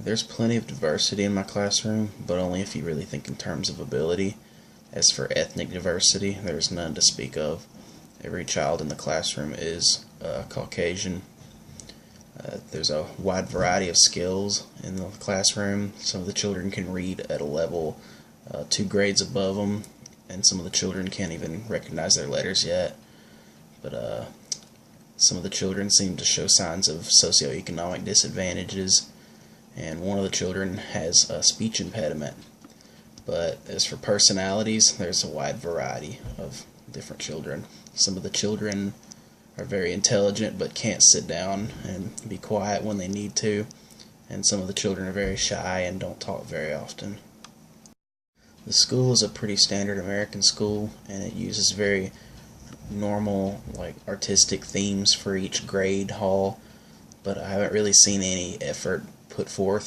There's plenty of diversity in my classroom, but only if you really think in terms of ability. As for ethnic diversity, there's none to speak of. Every child in the classroom is Caucasian. There's a wide variety of skills in the classroom. Some of the children can read at a level 2 grades above them, and some of the children can't even recognize their letters yet. But some of the children seem to show signs of socioeconomic disadvantages, and one of the children has a speech impediment. But as for personalities, there's a wide variety of different children. Some of the children are very intelligent but can't sit down and be quiet when they need to, and some of the children are very shy and don't talk very often. The school is a pretty standard American school, and it uses very normal, like, artistic themes for each grade hall, but I haven't really seen any effort put forth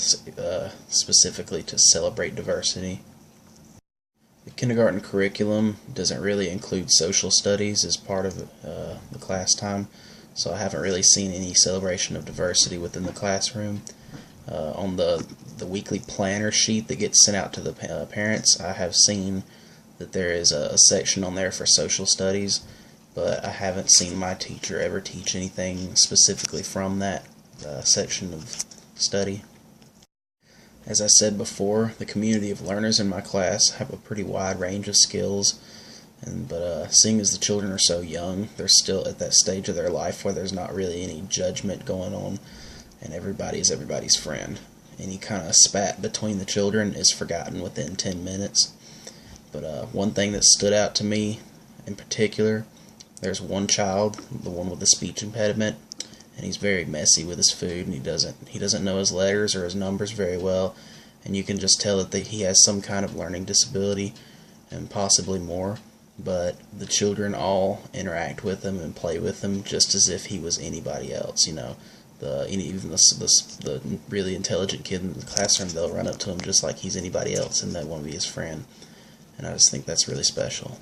specifically to celebrate diversity. The kindergarten curriculum doesn't really include social studies as part of the class time, so I haven't really seen any celebration of diversity within the classroom. On the weekly planner sheet that gets sent out to the parents, I have seen that there is a section on there for social studies, but I haven't seen my teacher ever teach anything specifically from that section of study. As I said before, the community of learners in my class have a pretty wide range of skills, but seeing as the children are so young, they're still at that stage of their life where there's not really any judgment going on, and everybody is everybody's friend. Any kind of spat between the children is forgotten within 10 minutes. But one thing that stood out to me in particular, there's one child, the one with the speech impediment, and he's very messy with his food, and he doesn't know his letters or his numbers very well, and you can just tell that he has some kind of learning disability and possibly more. But the children all interact with him and play with him just as if he was anybody else. Even the really intelligent kid in the classroom, they'll run up to him just like he's anybody else and they want to be his friend. And I just think that's really special.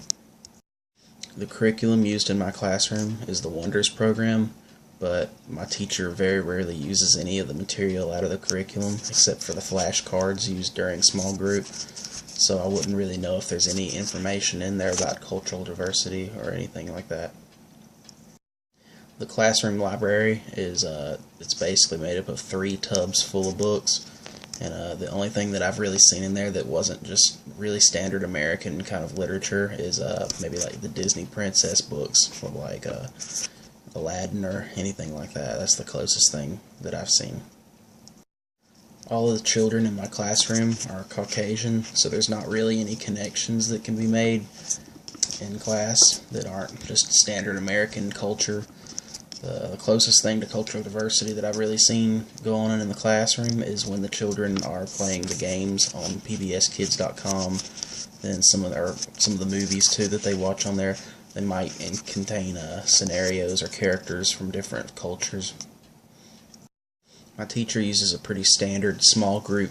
The curriculum used in my classroom is the Wonders program, but my teacher very rarely uses any of the material out of the curriculum except for the flashcards used during small group, so I wouldn't really know if there's any information in there about cultural diversity or anything like that. The classroom library is it's basically made up of 3 tubs full of books, and the only thing that I've really seen in there that wasn't just really standard American kind of literature is maybe like the Disney princess books, or like Aladdin or anything like that. That's the closest thing that I've seen. All of the children in my classroom are Caucasian, so there's not really any connections that can be made in class that aren't just standard American culture. The closest thing to cultural diversity that I've really seen go on in the classroom is when the children are playing the games on pbskids.com. Then some of the movies too that they watch on there, they might contain scenarios or characters from different cultures. My teacher uses a pretty standard small group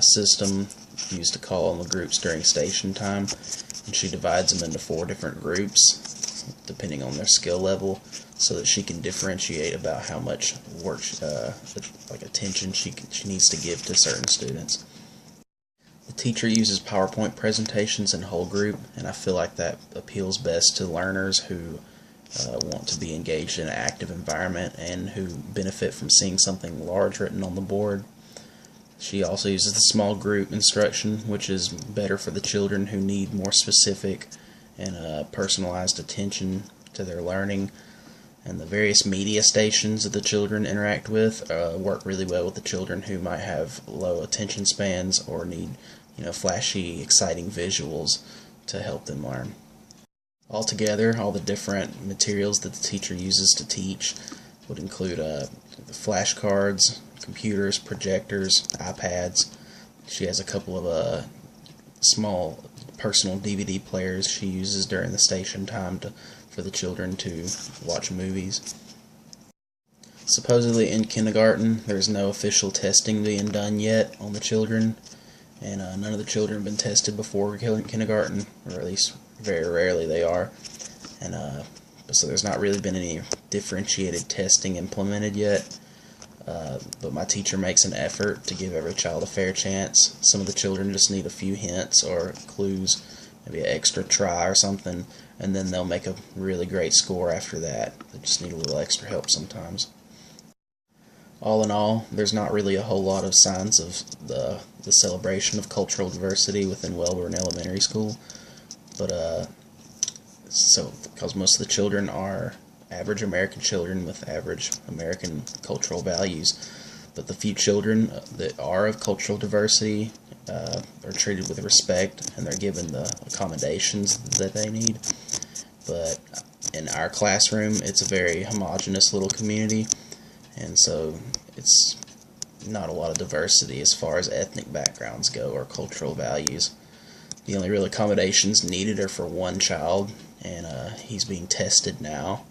system used to call on the groups during station time, and she divides them into 4 different groups depending on their skill level, so that she can differentiate about how much work, like attention she needs to give to certain students. The teacher uses PowerPoint presentations in whole group, and I feel like that appeals best to learners who want to be engaged in an active environment and who benefit from seeing something large written on the board. She also uses the small group instruction, which is better for the children who need more specific and personalized attention to their learning. And the various media stations that the children interact with work really well with the children who might have low attention spans or need, flashy, exciting visuals to help them learn. Altogether, all the different materials that the teacher uses to teach would include the flashcards, computers, projectors, iPads. She has a couple of small personal DVD players she uses during the station time for the children to watch movies. Supposedly in kindergarten, there's no official testing being done yet on the children, and none of the children have been tested before kindergarten, or at least very rarely they are, and so there's not really been any differentiated testing implemented yet. But my teacher makes an effort to give every child a fair chance. Some of the children just need a few hints or clues, maybe an extra try or something, and then they'll make a really great score after that. They just need a little extra help sometimes. All in all, there's not really a whole lot of signs of the celebration of cultural diversity within Wellborn Elementary School, but because most of the children are average American children with average American cultural values, but the few children that are of cultural diversity are treated with respect and they're given the accommodations that they need. But in our classroom, it's a very homogenous little community, and so it's not a lot of diversity as far as ethnic backgrounds go or cultural values. The only real accommodations needed are for one child, and he's being tested now,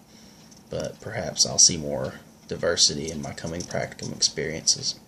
but perhaps I'll see more diversity in my coming practicum experiences.